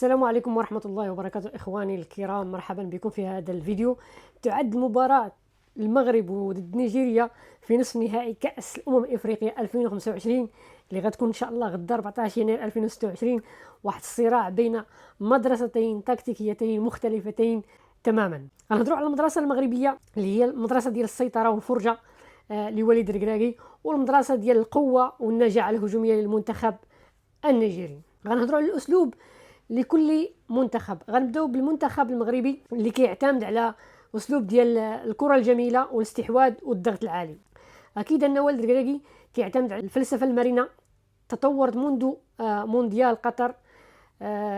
السلام عليكم ورحمة الله وبركاته إخواني الكرام، مرحبا بكم في هذا الفيديو. تعد مباراة المغرب ضد نيجيريا في نصف نهائي كأس إفريقيا 2025 اللي غتكون إن شاء الله غدا 14 يناير 2026 واحد الصراع بين مدرستين تكتيكيتين مختلفتين تماما. غنهضروا على المدرسة المغربية اللي هي المدرسة ديال السيطرة والفرجة لوليد الركراكي، والمدرسة ديال القوة والنجاعة الهجومية للمنتخب النيجيري. غنهضروا على الأسلوب لكل منتخب. غنبداو بالمنتخب المغربي اللي كيعتمد على اسلوب ديال الكره الجميله والاستحواذ والضغط العالي. اكيد ان وليد الركراكي كيعتمد على الفلسفه المرنه تطورت منذ مونديال قطر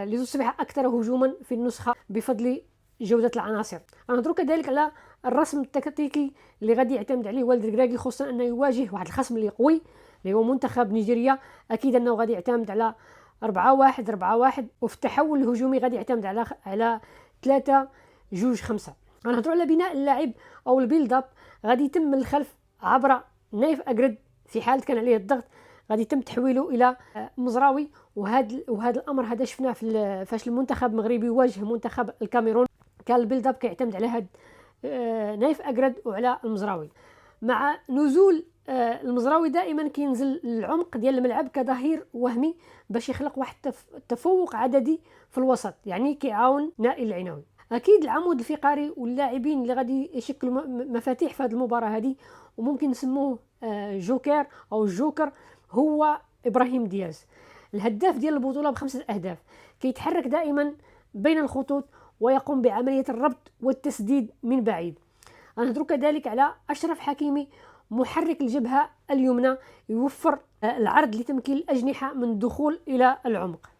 لتصبح اكثر هجوما في النسخه بفضل جوده العناصر. غنهضروا كذلك على الرسم التكتيكي اللي غادي يعتمد عليه وليد الركراكي، خصوصا انه يواجه واحد الخصم اللي قوي اللي هو منتخب نيجيريا. اكيد انه غادي يعتمد على 4-1 وفي التحول الهجومي غادي يعتمد على 3-2-5. غنهضروا على بناء اللاعب او البيلد اب، غادي يتم من الخلف عبر نايف اكرد في حال كان عليه الضغط، غادي يتم تحويله الى مزراوي. وهذا الامر هذا شفناه فاش المنتخب المغربي واجه منتخب الكاميرون، كان البيلد اب كيعتمد على هاد نايف اكرد وعلى المزراوي. مع نزول المزراوي دائما كينزل العمق ديال الملعب كظهير وهمي باش يخلق واحد تفوق عددي في الوسط، يعني كيعاون نائل العناوي. اكيد العمود الفقري واللاعبين اللي غادي يشكلوا مفاتيح في هذه المباراه هذه وممكن نسموه جوكر او الجوكر هو ابراهيم دياز، الهداف ديال البطوله ب5 أهداف. كيتحرك دائما بين الخطوط ويقوم بعمليه الربط والتسديد من بعيد. غنهضروا كذلك على اشرف حكيمي، محرك الجبهه اليمنى، يوفر العرض لتمكين الاجنحه من الدخول الى العمق.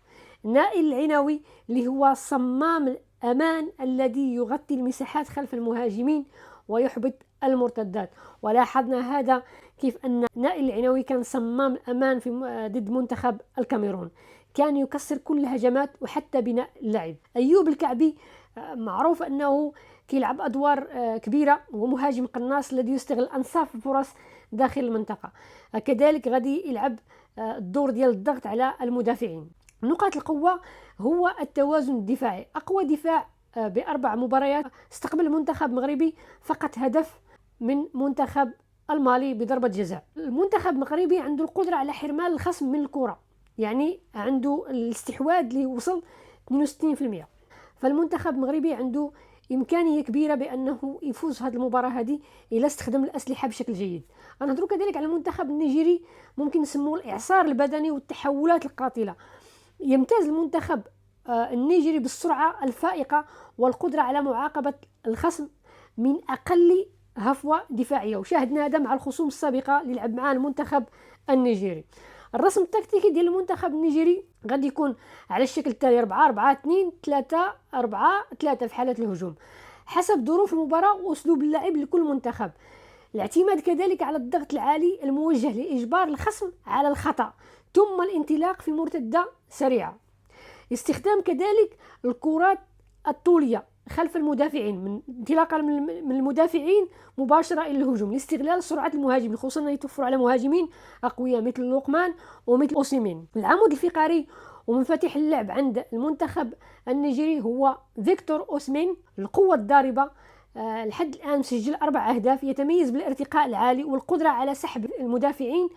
نائل العناوي اللي هو صمام الامان الذي يغطي المساحات خلف المهاجمين ويحبط المرتدات. ولاحظنا هذا كيف ان نائل العناوي كان صمام الامان في ضد منتخب الكاميرون، كان يكسر كل الهجمات وحتى بناء اللعب. ايوب الكعبي معروف انه كيلعب ادوار كبيره ومهاجم قناص الذي يستغل انصاف الفرص داخل المنطقه. كذلك غادي يلعب الدور ديال الضغط على المدافعين. نقاط القوه هو التوازن الدفاعي. اقوى دفاع ب4 مباريات، استقبل المنتخب المغربي فقط هدف من منتخب المالي بضربه جزاء. المنتخب المغربي عنده القدره على حرمان الخصم من الكره، يعني عنده الاستحواذ اللي وصل 62%. فالمنتخب المغربي عنده إمكانية كبيرة بأنه يفوز في هذه المباراة هذه إذا استخدم الأسلحة بشكل جيد. غنهضروا كذلك على المنتخب النيجيري، ممكن نسموه الإعصار البدني والتحولات القاتلة. يمتاز المنتخب النيجيري بالسرعة الفائقة والقدرة على معاقبة الخصم من أقل هفوة دفاعية، وشاهدنا هذا مع الخصوم السابقة اللي لعب معها المنتخب النيجيري. الرسم التكتيكي ديال المنتخب النيجيري غادي يكون على الشكل التالي: 4-4-2-3-4-3 في حالة الهجوم حسب ظروف المباراة وأسلوب اللعب لكل منتخب. الاعتماد كذلك على الضغط العالي الموجه لإجبار الخصم على الخطأ، ثم الانطلاق في مرتدة سريعة. استخدام كذلك الكرات الطولية خلف المدافعين، من انطلاقا من المدافعين مباشرة إلى الهجوم لاستغلال سرعة المهاجمين، خصوصا أن يتوفر على مهاجمين أقوياء مثل لوقمان ومثل أوسيمين. العمود الفقري ومفاتيح اللعب عند المنتخب النيجيري هو فيكتور أوسيمين، القوة الضاربة. لحد الآن سجل 4 أهداف، يتميز بالارتقاء العالي والقدرة على سحب المدافعين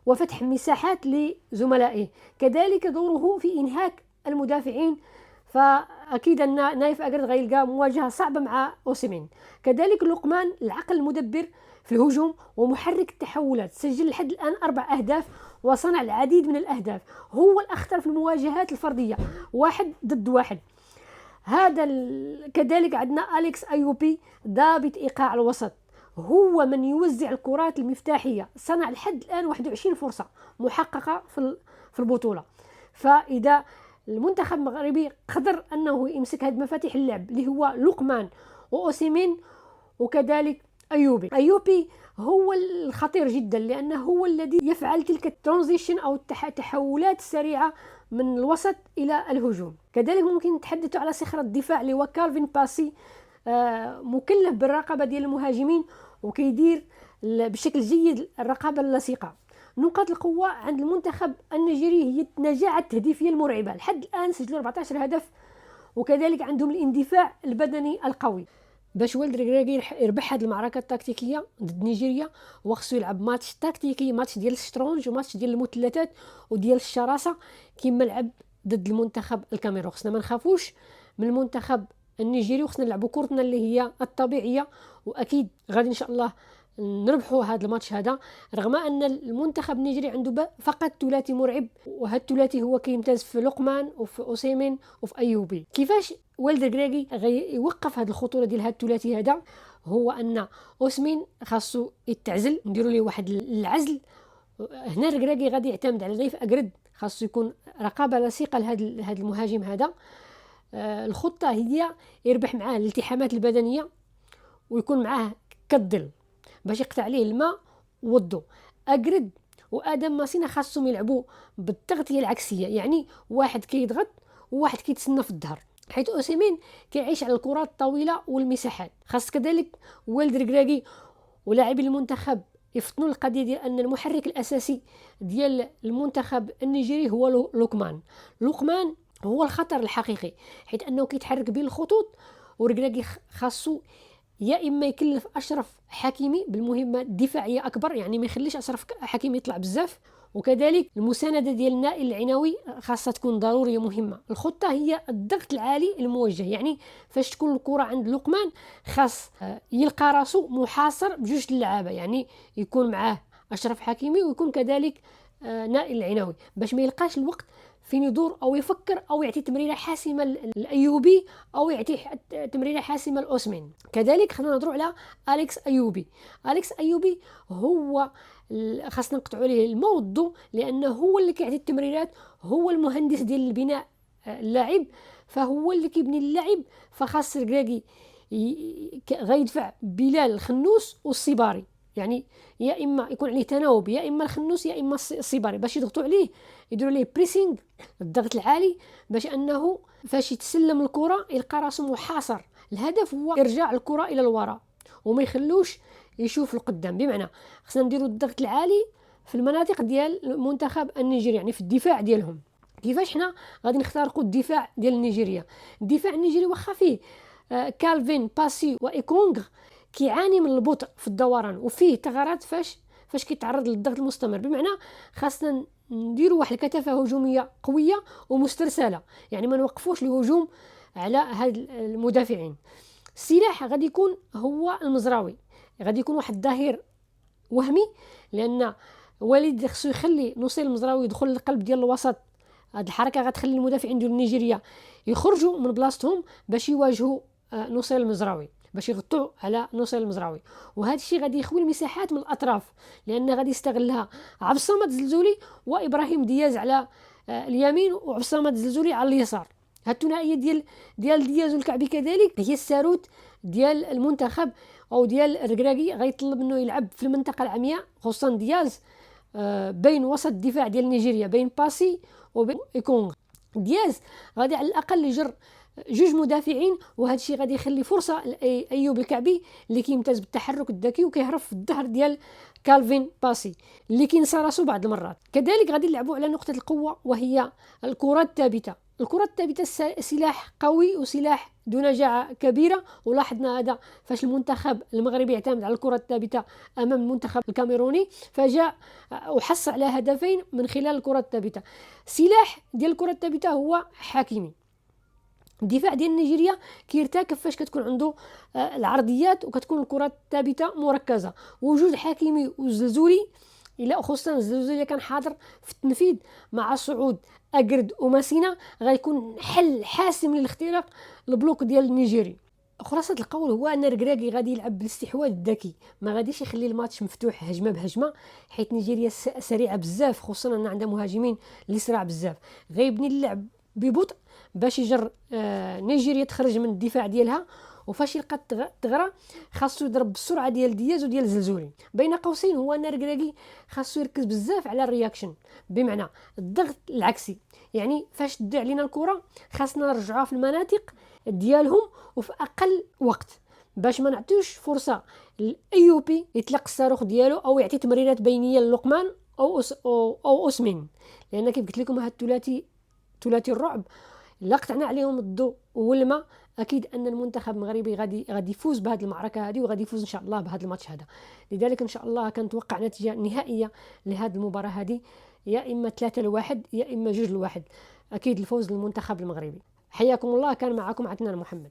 وفتح مساحات لزملائه. كذلك دوره في إنهاك المدافعين، فأكيد أن نايف أكرد غيلقى مواجهة صعبة مع أوسيمين. كذلك لقمان، العقل المدبر في الهجوم ومحرك التحولات، سجل لحد الآن 4 أهداف وصنع العديد من الأهداف. هو الأخطر في المواجهات الفردية 1 ضد 1. هذا كذلك عندنا أليكس أيوبي، ضابط إيقاع الوسط، هو من يوزع الكرات المفتاحية، صنع لحد الآن 21 فرصة محققة في البطولة. فإذا المنتخب المغربي قدر أنه يمسك هذه مفاتيح اللعب اللي هو لقمان وأوسيمين وكذلك أيوبي هو الخطير جدا، لأنه هو الذي يفعل تلك الترانزيشن أو التحولات السريعة من الوسط إلى الهجوم. كذلك ممكن نتحدث على صخرة الدفاع اللي هو كالفين باسي، مكلف بالرقابة ديال المهاجمين وكيدير بشكل جيد الرقابة اللصيقة. نقاط القوة عند المنتخب النيجيري هي النجاعة التهديفية المرعبة، لحد الآن سجلوا 14 هدف، وكذلك عندهم الاندفاع البدني القوي. باش والد ركراكي يربح هذه المعركة التكتيكية ضد نيجيريا، وخصو يلعب ماتش تكتيكي، ماتش ديال الشطرنج وماتش ديال المثلثات وديال الشراسة كما لعب ضد المنتخب الكاميرون. خصنا ما نخافوش من المنتخب النيجيري، وخصنا نلعبوا كورتنا اللي هي الطبيعية، واكيد غادي ان شاء الله نربحوا هذا الماتش هذا، رغم ان المنتخب النيجيري عنده فقط ثلاثي مرعب، وهذا الثلاثي هو كيمتاز في لقمان وفي اوسيمين وفي ايوبي. كيفاش والد ركراكي غيوقف هذه الخطوره ديال هذا الثلاثي هذا؟ هو ان اوسمين خاصو يتعزل، نديروا ليه واحد العزل. هنا ركراكي غادي يعتمد على ضيف اكرد، خاصو يكون رقابه لصيقه لهذا المهاجم هذا. الخطه هي يربح معاه الالتحامات البدنيه، ويكون معاه كالظل باش يقطع عليه الماء والضوء. اكرد وادم ماسينا خاصهم يلعبوا بالتغطيه العكسيه، يعني واحد كيضغط وواحد كيتسنى في الظهر، حيث اوسيمين كيعيش على الكرات الطويله والمساحات. خاص كذلك والد ركراكي ولاعبي المنتخب يفطنوا القضيه ديال ان المحرك الاساسي ديال المنتخب النيجيري هو لقمان هو الخطر الحقيقي، حيث انه كيتحرك بين الخطوط. وركراكي خاصو يا اما يكلف اشرف حكيمي بالمهمه الدفاعيه اكبر، يعني ما يخليش اشرف حكيمي يطلع بزاف، وكذلك المسانده ديال نائل العناوي خاصها تكون ضروريه مهمه. الخطه هي الضغط العالي الموجه، يعني فاش تكون الكره عند لقمان خاص يلقى راسو محاصر بجوج اللعابه، يعني يكون معاه اشرف حكيمي ويكون كذلك نائل العناوي، باش ما يلقاش الوقت فين يدور او يفكر او يعطي تمريره حاسمه الايوبي او يعطي تمريره حاسمه الاوسمين. كذلك خلينا نهضروا على اليكس ايوبي هو خاصنا نقطعوا عليه الماء والضوء، لانه هو اللي كيعطي التمريرات، هو المهندس ديال البناء اللاعب، فهو اللي كيبني اللاعب. فخاص ركراكي غيدفع بلال الخنوس والصباري، يعني يا اما يكون عليه تناوب، يا اما الخنوس يا اما الصباري، باش يضغطوا عليه يديروا ليه بريسينغ، الضغط العالي، باش انه فاش يتسلم الكره يلقى راسه محاصر. الهدف هو ارجاع الكره الى الوراء وما يخلوش يشوف القدام، بمعنى خصنا نديروا الضغط العالي في المناطق ديال المنتخب النيجيري، يعني في الدفاع ديالهم. كيفاش حنا غادي نخترقوا الدفاع ديال نيجيريا؟ الدفاع النيجيري واخا فيه كالفين باسي وايكونغ كيعاني من البطء في الدوران، وفيه ثغرات فاش كيتعرض للضغط المستمر، بمعنى خاصنا نديروا واحد الكثافه هجوميه قويه ومسترسله، يعني ما نوقفوش الهجوم على هاد المدافعين. السلاح غادي يكون هو المزراوي، غادي يكون واحد الظهير وهمي، لان والد خصو يخلي نصير المزراوي يدخل للقلب ديال الوسط. هاد الحركه غتخلي المدافعين ديال نيجيريا يخرجوا من بلاصتهم باش يواجهوا نصير المزراوي، باش يغطوا على نصير المزراوي. وهذا الشيء غادي يخوي المساحات من الاطراف، لان غادي يستغلها عبد الصمد الزلزولي وابراهيم دياز على اليمين وعبد الصمد الزلزولي على اليسار. هاد الثنائيه ديال دياز والكعبي كذلك هي الساروت ديال المنتخب او ديال الركراكي. غيطلب انه يلعب في المنطقه العمياء، خصوصا دياز بين وسط الدفاع ديال نيجيريا، بين باسي وبين ايكونغ. دياز غادي على الاقل يجر جوج مدافعين، وهذا الشيء غادي يخلي فرصه لايوب الكعبي اللي كيمتاز بالتحرك الذكي وكيهرب في الظهر ديال كالفين باسي اللي كينسى راسو بعض المرات. كذلك غادي نلعبوا على نقطه القوه وهي الكرات الثابته. الكرات الثابته سلاح قوي وسلاح ذو نجاعه كبيره، ولاحظنا هذا فاش المنتخب المغربي يعتمد على الكرات الثابته امام المنتخب الكاميروني، فجاء وحصل على هدفين من خلال الكرات الثابته. سلاح ديال الكرات الثابته هو حكيمي. الدفاع ديال نيجيريا كيرتكب فاش كتكون عنده العرضيات وكتكون الكرات الثابته مركزه. وجود حكيمي والزلزولي، الا خصوصا الزلزولي كان حاضر في التنفيذ مع صعود اكرد وماسينا، غيكون حل حاسم للاختراق البلوك ديال النيجيري. خلاصه القول هو ان ركراكي غادي يلعب بالاستحواذ الذكي، ما غاديش يخلي الماتش مفتوح هجمه بهجمه، حيت نيجيريا سريعه بزاف، خصوصا ان عندها مهاجمين اللي سرع بزاف. غيبني اللعب ببطء باش يجر نيجيريا تخرج من الدفاع ديالها، وفاش يلقى الثغره خاصو يضرب بالسرعه ديال دياز وديال الزلزولي. بين قوسين هو ان ركراكي خاصو يركز بزاف على الرياكشن، بمعنى الضغط العكسي، يعني فاش تدي علينا الكره خاصنا نرجعوها في المناطق ديالهم وفي اقل وقت، باش ما نعطيوش فرصه للايوبي يطلق الصاروخ ديالو او يعطي تمريرات بينيه للقمان او اسمن، لان كيف قلت لكم هاد ثلاثي الرعب لا قطعنا عليهم الضوء والماء اكيد ان المنتخب المغربي غادي يفوز بهذه المعركه هذه، وغادي يفوز ان شاء الله بهذا الماتش هذا. لذلك ان شاء الله كنتوقع نتيجه نهائيه لهذه المباراه هذه، يا اما 3-1 يا اما 2-1، اكيد الفوز للمنتخب المغربي. حياكم الله، كان معكم عدنان محمد.